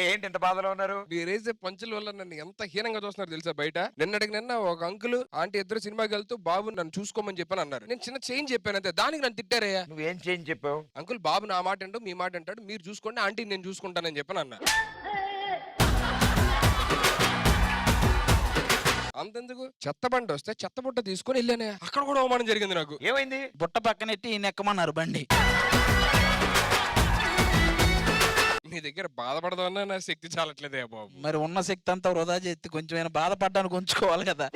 ఏంటి ఇంత బాధలో ఉన్నారు? మీరేసే పంచుల వల్ల నన్ను ఎంత హీనంగా చూస్తున్నారు తెలుసా బయట. నిన్న ఒక అంకుల్ ఆంటీ ఇద్దరు సినిమాకి వెళ్తూ బాబు నన్ను చూసుకోమని చెప్పని అన్నారు. నేను చిన్న చేంజ్ చెప్పాను అంతే, దానికి నన్ను తిట్టారయ్యా. నువ్వేం చేంజ్ చెప్పావు? అంకుల్ బాబు నా మాట అంటూ మీ మాట అంటాడు, మీరు చూసుకోండి, ఆంటీ నేను చూసుకుంటానని చెప్పని అన్నా. అంతెందుకు, చెత్త బండి వస్తే చెత్త బుట్ట తీసుకొని వెళ్ళానే, అక్కడ కూడా అవమానం జరిగింది నాకు. ఏమైంది? బుట్ట పక్కనెట్టి నెక్కమన్నారు బండి. మీ దగ్గర బాధపడదామన్నా నా శక్తి చాలట్లేదే బాబు. మరి ఉన్న శక్తి అంతా వృధా చేస్తే కొంచెం బాధపడడానికి ఉంచుకోవాలి కదా.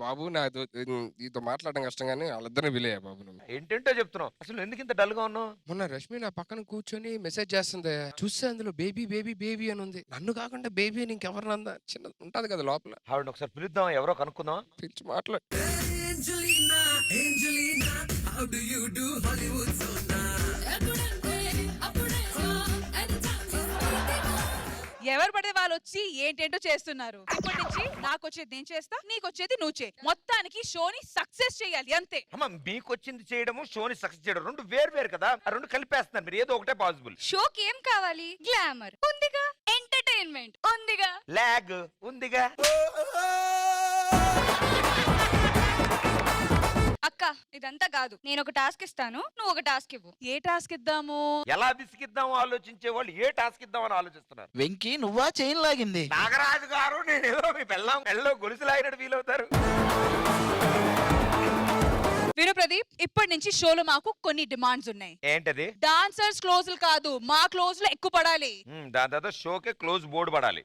బాబు నాతో నీతో మాట్లాడడం కష్టం కానీ వాళ్ళిద్దరిని విలేయా బాబు. నువ్వు ఏంటంటో చెప్తున్నావు, అసలు ఎందుకు ఇంత డల్ గా ఉన్నావు? మొన్న రష్మి నా పక్కన కూర్చొని మెసేజ్ చేస్తుంది, చూస్తే అందులో బేబీ బేబీ బేబీ అని ఉంది. నన్ను కాకుండా బేబీ అని ఇంకెవరినందా చిన్న ఉంటది కదా లోపల. ఆవిడ ఒకసారి పిలుద్దాం, ఎవరో కనుక్కుందాం. పిలిచి మాట్లాడు. ఎవరు పడితే వాళ్ళు వచ్చి ఏంటేంటో చేస్తున్నారు. ఇప్పటి నుంచి నాకు వచ్చేది నేను చేస్తా, నీకు వచ్చేది నువ్వు చేయి. మొత్తానికి షోని సక్సెస్ చేయాలి అంతే. అమ్మ, మీకు వచ్చింది చేయడము, షోని సక్సెస్ చేయడం రెండు వేరు వేరు కదా. ఆ రెండు కలిపేస్తున్నారు మీరు, ఏదో ఒకటే పాసిబుల్. షోకి ఏం కావాలి? గ్లామర్ ఉందిగా, ఎంటర్టైన్మెంట్ ఉందిగా, లాగ్ ఉందిగా. అక్క ఇదంతా కాదు. నేను ఒక టాస్క్ ఇస్తాను, నువ్వు ఒక టాస్క్ ఇవ్వు. ఏ టాస్క్ ఇద్దాము? ఎలా విసిగిద్దామో ఆలోచించే వాళ్ళు ఏ టాస్క్ ఇద్దామని ఆలోచిస్తున్నారు. వెంకీ నువ్వా చైన్ లాగింది? నాగరాజు గారు, నేను ఏదో మీ పెళ్ళలో గొలుసు లాగినట్టు ఫీల్ అవుతారు. విను ప్రదీప్, ఇప్పటి నుంచి షోలో మాకు కొన్ని డిమాండ్స్ ఉన్నాయి. ఏంటది? డాన్సర్స్ క్లోజులు కాదు, మా క్లోజ్ లో ఎక్కువ పడాలి. దాని తర్వాత షోకే క్లోజ్ బోర్డు పడాలి.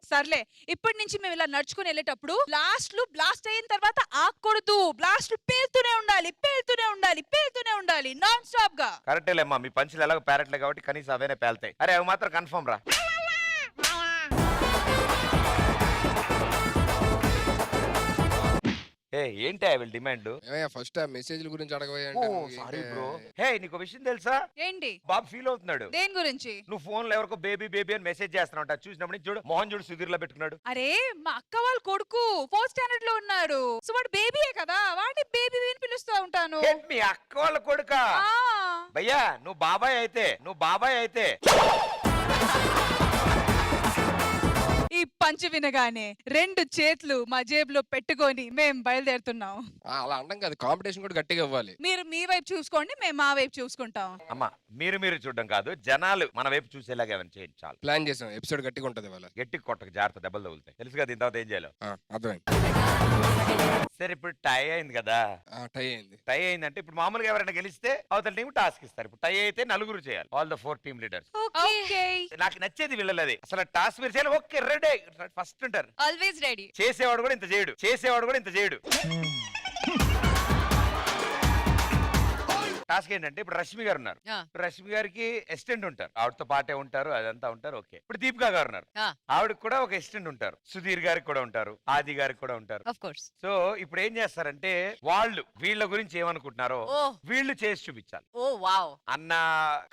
సర్లే, ఇప్పటి నుంచి మేము ఇలా నడుచుకుని వెళ్ళేటప్పుడు బ్లాస్ట్లు బ్లాస్ట్ అయిన తర్వాత ఆగకూడదు. బ్లాస్ట్లు పేలుతూనే ఉండాలి, పేలుతూనే ఉండాలి, పేలుతూనే ఉండాలి నాన్ స్టాప్ గా. కరెక్టేలేమ్మా, మీ పంచులు ఎలాగో ప్యారెట్లే కాబట్టి కనీసం అవే పేలుతాయి. అరే అవి మాత్రం కన్ఫర్మ్ రా. ఏంటి వీళ్ళ డిమాండ్? ఫస్ట్ ఆ మెసేజ్ల గురించి అడగవయ్యా. Sorry bro. హే, నీకు విషయం తెలుసా? ఏంటి? బాబు ఫీల్ అవుతున్నాడు. దేని గురించి? నువ్వు ఫోన్ లో ఎవరికో బేబీ బేబీ అని మెసేజ్ చేస్తున్నావు. చూసినప్పుడు చూడు, మోహన్ చూడు సుధీర్ లో పెట్టుకున్నాడు. అరే మా అక్క వాళ్ళ కొడుకు 4th స్టాండర్డ్ లో ఉన్నాడు. సో వాడు బేబీయే కదా, వాడిని బేబీ అని పిలుస్తూ ఉంటాను. మీ అక్క వాళ్ళ కొడుక? భయ్యా నువ్వు బాబాయ్ అయితే ఈ పంచి వినగానే 2 చేతులు మా జేబులో పెట్టుకొని మేం బయలుదేరుతున్నాం. అలా అండం కాదు, కాంపిటీషన్ కూడా గట్టిగా ఇవ్వాలి. మీరు మీ వైపు చూసుకోండి, మేము మా వైపు చూసుకుంటాం. అమ్మా, మీరు చూడడం కాదు, జనాలు మన వైపు చూసేలాగా ఏమైనా చేయండి చాలు. ప్లాన్ చేసాం, ఎపిసోడ్ గట్టిగా ఉంటది వాళ్ళ. గట్టి కొట్టక, జాగ్రత్త, దెబ్బలు తగులుతాయి. తెలుసు కదా, దీని తర్వాత ఏం చేయాలో. అర్థమైంది. సరే, ఇప్పుడు టై అయింది కదా. టై అయిందంటే ఇప్పుడు మామూలుగా ఎవరైనా గెలిస్తే అవతల టీం టాస్క్ ఇస్తారు. ఇప్పుడు టై అయితే నలుగురు చేయాలి, ఆల్ ద 4 టీమ్ లీడర్స్. నాకు నచ్చేది వీళ్ళది, అసలు టాస్క్ మీరు చేయాలి. ఓకే, రెడీ ఫస్ట్ ఉంటారు. Always ready. చేసేవాడు కూడా ఇంత చేయడు. టాస్క్ ఏంటంటే, ఇప్పుడు రష్మి గారు ఉన్నారు. రష్మి గారికి అసిస్టెంట్ ఉంటారు, ఆవిడతో పాటే ఉంటారు, అదంతా ఉంటారు. ఓకే, ఇప్పుడు దీపికా గారు ఉన్నారు, ఆవిడకి కూడా ఒక అసిస్టెంట్ ఉంటారు. సుధీర్ గారికి కూడా ఉంటారు, ఆది గారికి కూడా ఉంటారు. సో ఇప్పుడు ఏం చేస్తారంటే, వాళ్ళు వీళ్ళ గురించి ఏమనుకుంటున్నారో వీళ్ళు చేసి చూపించాలి. అన్న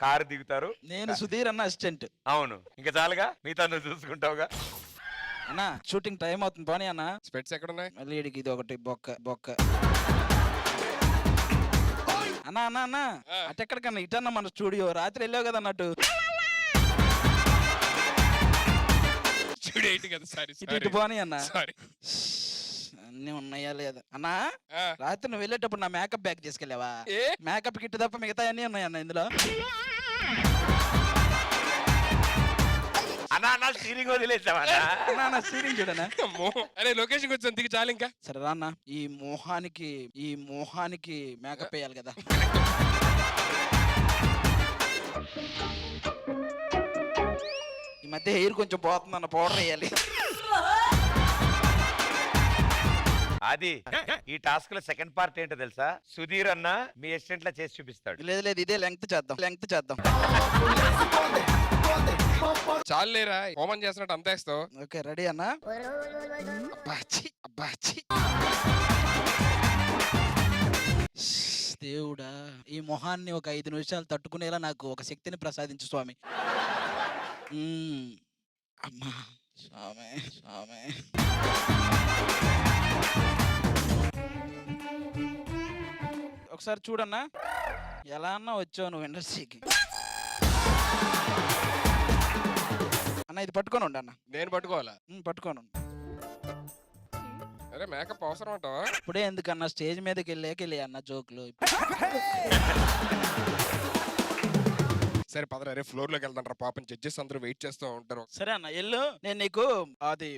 కారు దిగుతారు, నేను సుధీర్ అన్న అసిస్టెంట్. అవును, ఇంకా చాలుగా, మిగతా నువ్వు చూసుకుంటావుగా. అన్నా షూటింగ్ టైం అవుతుంది, పోనీ అన్న. స్పెట్స్ ఎక్కడ ఉన్నాయి? మళ్ళీ ఇది ఒకటి బొక్క. అన్నా అన్నా అన్నా, అటెక్కడికన్నా ఇటన్నా మన స్టూడియో. రాత్రి వెళ్ళావు కదా అన్నట్టు. ఇటు పోనీ అన్న. అన్ని ఉన్నాయా లేదా అన్నా? రాత్రి నువ్వు వెళ్ళేటప్పుడు నా మేకప్ బ్యాగ్ తీసుకెళ్ళావా? మేకప్ కిట్ తప్ప మిగతా అన్ని ఉన్నాయన్న ఇందులో. స్టీరింగ్ వదిలేసావా? స్టీరింగ్ చూడనా? అరే లొకేషన్ వచ్చాను, దిగి చాలు ఇంకా. సరే రాన్న, ఈ మోహానికి మేకప్ వేయాలి కదా. ఈ మధ్య హెయిర్ కొంచెం పోతుందన్న, పౌడర్ వేయాలి. అది ఈ టాస్క్ లో సెకండ్ పార్ట్ ఏంటో తెలుసా? సుధీర్ అన్న మీ అసిస్టెంట్ లా చేసి చూపిస్తాడు. లేదు ఇదే లెంగ్త్ చేద్దాం. చాలు లేరా, హోమం చేస్తున్నట్టు అంతేస్తావు. ఓకే, రెడీ అన్న. దేవుడా, ఈ మొహాన్ని ఒక 5 నిమిషాలు తట్టుకునేలా నాకు ఒక శక్తిని ప్రసాదించు స్వామి. అమ్మా స్వామి. ఒకసారి చూడన్నా ఎలా అన్నా వచ్చావు నువ్వు ఇండస్ట్రీకి. అన్న ఇది పట్టుకొని ఉండు అన్న. నేను పట్టుకోవాలా? పట్టుకొని ఉండు. అరే మేకప్ అవసరం అంటావా? ఇప్పుడే ఎందుకన్నా స్టేజ్ మీదకి వెళ్ళి అన్న జోకులు. సరే పదరా, రే ఫ్లోర్ లోకి వెళ్తాను రా, పాపం జడ్జెస్ అందరూ వెయిట్ చేస్తూ ఉంటారు. సరే అన్న ఎల్లు, నేను నీకు అది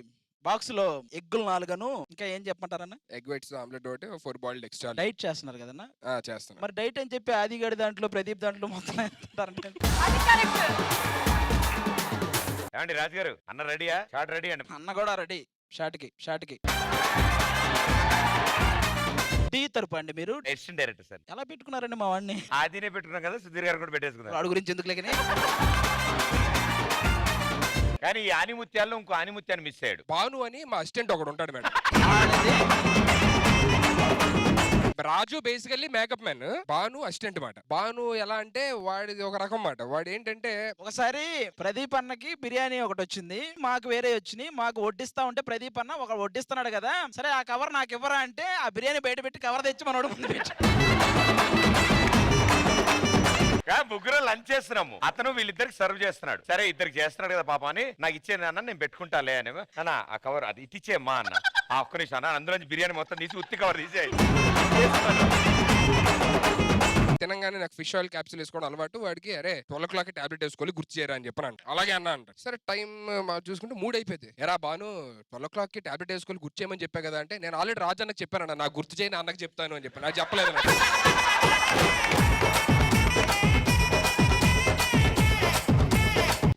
బాక్స్ లో ఎగ్గులు 4 ఇంకా ఏం చెప్పమంటారన్న? ఎగ్ వైట్స్ ఆమ్లెట్ ఒకటి 4 బాయిల్డ్ ఎక్స్ట్రా. డైట్ చేస్తున్నారు కదన్నా? చేస్తాను. మరి డైట్ అని చెప్పి ఆదిగడి దాంట్లో ప్రదీప్ దాంట్లో మొత్తం అది కరెక్ట్. ఏమండి రాజు గారు, అన్న రెడీయా? షార్ట్ రెడీ అండి. అన్న కూడా రెడీ. షార్ట్కి టీ తరపు అండి మీరు అసిస్టెంట్ డైరెక్టర్ సార్. ఎలా పెట్టుకున్నారండి మా వాడిని? ఆదినే పెట్టుకున్నాం కదా, సుధీర్ గారు కూడా పెట్టేసుకున్నారు. వాడి గురించి ఎందుకు లేకనే. కానీ ఈ ఆనిముత్యాల్లో ఇంకో ఆనిముత్యాన్ని మిస్ అయ్యాడు. భాను అని మా అసిస్టెంట్ ఒకడు ఉంటాడు madam. Raju basically makeup man, Bhanu assistant మాట. భాను ఎలా అంటే వాడిది ఒక రకం మాట. వాడు ఏంటంటే ఒకసారి ప్రదీప్ అన్నకి బిర్యానీ ఒకటి వచ్చింది, మాకు వేరే వచ్చినాయి. మాకు వడ్డిస్తా ఉంటే ప్రదీప్ అన్న ఒక వడ్డిస్తున్నాడు కదా, సరే ఆ కవర్ నాకు ఇవ్వరా అంటే ఆ బిర్యానీ బయట పెట్టి కవర్ తెచ్చి మనోడు ముందు పెట్టి. ముగ్గురు లంచ్ చేస్తున్నాము, అతను వీళ్ళిద్దరికి సర్వ్ చేస్తున్నాడు. సరే ఇద్దరికి చేస్తున్నాడు కదా పాప అని, నాకు ఇచ్చేది అన్న, నేను పెట్టుకుంటాలే అని. అన్న ఆ కవర్ అది ఇచ్చేమ్మా అన్న. ఆ ఒక్క నిమిషం అన్న, అందులోంచి బిర్యానీ మొత్తం తీసి ఉత్తి కవర్ తీసేయి. తినంగానే నాకు ఫిష్ ఆయిల్ క్యాప్సూల్ వేసుకోవడం అలవాటు. వాడికి అరే 12 o'clock టాబ్లెట్ వేసుకోవాలి, గుర్తు చేయరా అని చెప్పాను. అలాగే అన్న అంట. సరే టైం చూసుకుంటే 3 అయిపోయింది. ఎరా బాను 12 o'clock టాబ్లెట్ వేసుకోవాలి, గుర్తు చేయమని చెప్పా కదా అంటే, నేను ఆల్రెడీ రాజు అన్నకు చెప్పాను, నాకు గుర్తు చేయని అన్నకు చెప్తాను అని చెప్పాను. నాకు చెప్పలేదు.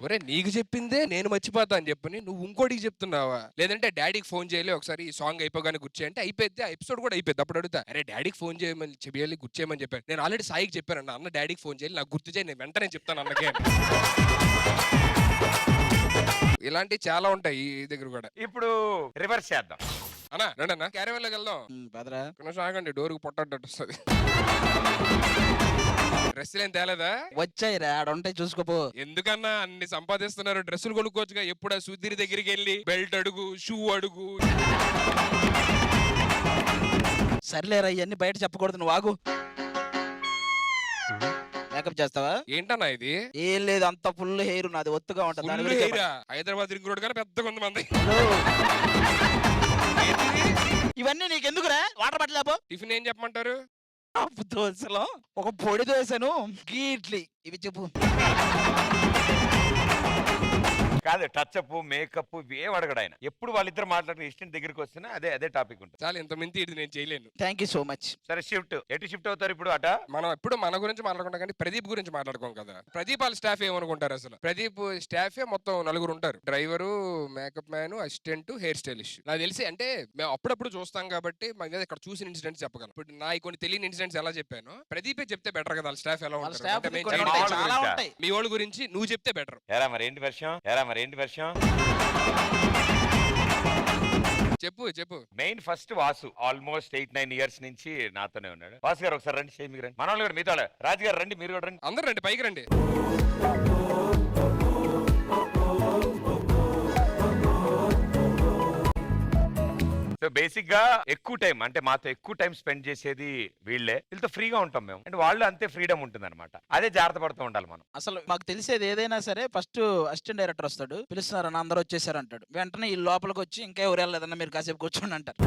ఒరే నీకు చెప్పిందే నేను మర్చిపోతా అని చెప్పని నువ్వు ఇంకోటికి చెప్తున్నావా? లేదంటే డాడీకి ఫోన్ చేయలే ఒకసారి ఈ సాంగ్ అయిపోగానే గుర్తు చేయంటే అయిపోద్ది, ఆ ఎపిసోడ్ కూడా అయిపోద్ది. అప్పుడు అడుగుతా, అరే డాడీకి ఫోన్ చేయమని చెప్పాలి, గుర్తు చేయమని చెప్పాను. నేను ఆల్రెడీ సాయికి చెప్పాను అన్న డాడీకి ఫోన్ చేయాలి, నాకు గుర్తు చేయి, నేను వెంటనే చెప్తాను అన్నకే. ఇలాంటివి చాలా ఉంటాయి ఈ దగ్గర కూడా. ఇప్పుడు రివర్స్ చేద్దాం అన్నా. రండి అన్న, క్యారవెన్లోకి వెళ్దాం. బదరా కొంచెం ఆగండి, డోర్కి పొట్టట్టు వస్తుంది. డ్రెస్సులు ఏం తేలేదా? వచ్చాయి రా, ఆడుంటాయి చూసుకోపో. ఎందుకన్నా అన్ని సంపాదిస్తున్నారు, డ్రెస్సులు కొనుక్కోవచ్చుగా. ఎప్పుడా సుధీర్ దగ్గరికి వెళ్ళి బెల్ట్ అడుగు, షూ అడుగు. సర్లేరా ఇవన్నీ బయట చెప్పకూడదు, నువ్వు ఆగు. మేకప్ చేస్తావా? ఏంటన్నా ఇది? ఏం లేదు, అంత ఫుల్ హెయిర్ నాది, ఒత్తుగా ఉంటుంది. దాని గురించి చెప్పండి. హైదరాబాద్ రింగ్ రోడ్ కానీ పెద్దగా ఉంది మంది. ఇవన్నీ నీకెందుకురా? వాటర్ పట్టలేపో. టిఫిన్ ఏం చెప్పమంటారు? దోశలో ఒక పొడి దోశను గీ ఇడ్లీ, ఇవి చెప్పు. కాదు, టచ్ అప్ మేకప్ ఏం అడగడు ఆయన. ఎప్పుడు వాళ్ళిద్దరు మాట్లాడిన ఇష్టం దగ్గరికి వస్తున్నా అదే టాపిక్ ఉంటుంది. చాలా ఇంత మించి ఇది నేను చేయలేను. Thank you so much. సరే షిఫ్ట్ ఎటు షిఫ్ట్ అవుతారు ఇప్పుడు? అట మనం ఎప్పుడు మన గురించి మాట్లాడుకుంటాం కానీ ప్రదీప్ గురించి మాట్లాడుకోం కదా. ప్రదీప్ వాళ్ళ స్టాఫ్ ఏమనుకుంటారు అసలు? ప్రదీప్ స్టాఫే మొత్తం 4 ఉంటారు. Driver, makeup man, assistant, hair stylist. నాకు తెలిసి అంటే మేము అప్పుడప్పుడు చూస్తాం కాబట్టి మాకు ఇక్కడ చూసిన ఇన్సిడెంట్స్ చెప్పగలం. ఇప్పుడు నా కొన్ని తెలియని ఇన్సిడెంట్స్ ఎలా చెప్పాను, ప్రదీపే చెప్తే బెటర్ కదా. వాళ్ళ స్టాఫ్ ఎలా ఉంటారు అంటే మేము చేయడం. చాలా ఉంటాయి. మీ వాళ్ళ గురించి నువ్వు చెప్తే బెటర్. ఎరా మరి ఏంటి వర్షం? చెప్పు. Main first Vasu almost 8-9 years నుంచి నాతోనే ఉన్నాడు. వాసు గారు ఒకసారి రండి, స్టేజ్ మీకు రండి. మన వాళ్ళు కూడా మీతో, రాజు గారు రండి, మీరు కూడా రండి. అందరూ రండి, పైకి రండి. సో బేసిక్ గా ఎక్కువ టైం అంటే మాతో ఎక్కువ టైం స్పెండ్ చేసేది వీళ్ళే. వీళ్ళతో ఫ్రీగా ఉంటాం మేము, అంటే వాళ్ళు అంతే ఫ్రీడమ్ ఉంటుంది అనమాట. అదే జాగ్రత్త పడుతూ ఉండాలి మనం. అసలు మాకు తెలిసేది ఏదైనా సరే ఫస్ట్ అసిస్టెంట్ డైరెక్టర్ వస్తాడు, పిలుస్తున్నారన్న అందరూ వచ్చేసారు అంటాడు. వెంటనే ఈ లోపలికి వచ్చి ఇంకా ఎవరు వెళ్ళలేదన్నా మీరు కాసేపు కూర్చోండి అంటారు.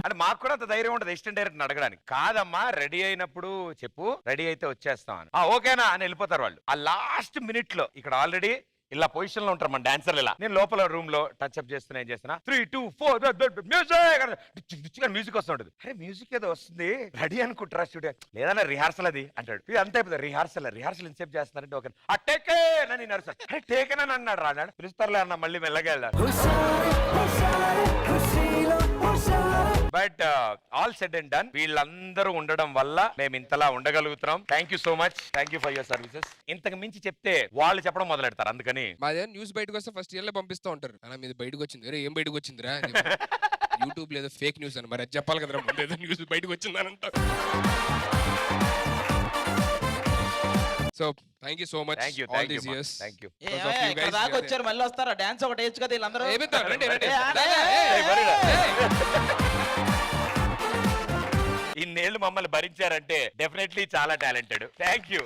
అంటే మాకు కూడా అంత ధైర్యం ఉంటుంది అసిస్టెంట్ డైరెక్టర్ అడగడానికి. కాదమ్మా రెడీ అయినప్పుడు చెప్పు, రెడీ అయితే వచ్చేస్తాం అని. ఓకేనా అని వెళ్ళిపోతారు వాళ్ళు. ఆ లాస్ట్ మినిట్ లో ఇక్కడ ఆల్రెడీ ఇలా పొజిషన్ లో ఉంటారు మన డాన్సర్లు. ఇలా నేను లోపల రూమ్ లో టచ్ అప్ చేస్తున్నా, ఏం చేస్తున్నా 3, 2, 4 మ్యూజిక్ వస్తుంటది. అరే మ్యూజిక్ ఏదో వస్తుంది, రెడీ అనుకుంటారా స్టూడియో? లేదన్నా రిహార్సల్ అది అంటాడు. ఇది అంతే అయిపోతుంది. రిహార్సల్ ఇన్సెప్ట్ చేస్తున్నారంటే ఓకే టేకే అని నడుస్తాడు. అరే టేకేనా అన్నాడు. రాడాడు పిలుస్తారులే అన్న, మళ్ళీ మెల్లగా వెళ్ళాడు. But all said and done, వీళ్ళందరూ ఉండడం వల్ల మేము ఇంతలా ఉండగలుగుతున్నాం. Thank you so much, thank you for your services. ఇంతకు మించి చెప్తే వాళ్ళు చెప్పడం మొదలెడతారు. అందుకని మాదే న్యూస్ బయటకు వస్తే ఫస్ట్ ఇయర్ లో పంపిస్తూ ఉంటారు. అలా మీద బయటకు వచ్చింది, అరే ఏం బయటకు వచ్చిందిరా? యూట్యూబ్ లేదో ఫేక్ న్యూస్ అని, మరి అది చెప్పాలి కదరా, ముందు న్యూస్ బయటకు వచ్చిందని అంటారు. So thank you so much all these years. Thank you. దాకా వచ్చారు, మళ్ళీ వస్తారా? డాన్స్ ఒకటి వేయచ్చు కదా వీళ్ళందరూ. ఇన్నేళ్లు మమ్మల్ని భరించారంటే డెఫినెట్లీ చాలా టాలెంటెడ్. Thank you.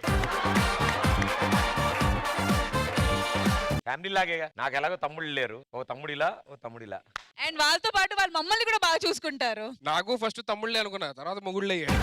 ఫ్యామిలీ లాగేగా. నాకు ఎలాగో తమ్ముళ్ళు లేరు. ఓ తమ్ముడిలా ఓ తమ్ముడిలా. అండ్ వాళ్ళతో పాటు వాళ్ళ మమ్మల్ని కూడా బాగా చూసుకుంటారు. నాకు ఫస్ట్ తమ్ముళ్ళే అనుకున్నా, తర్వాత మొగుళ్ళే అయ్యాడు.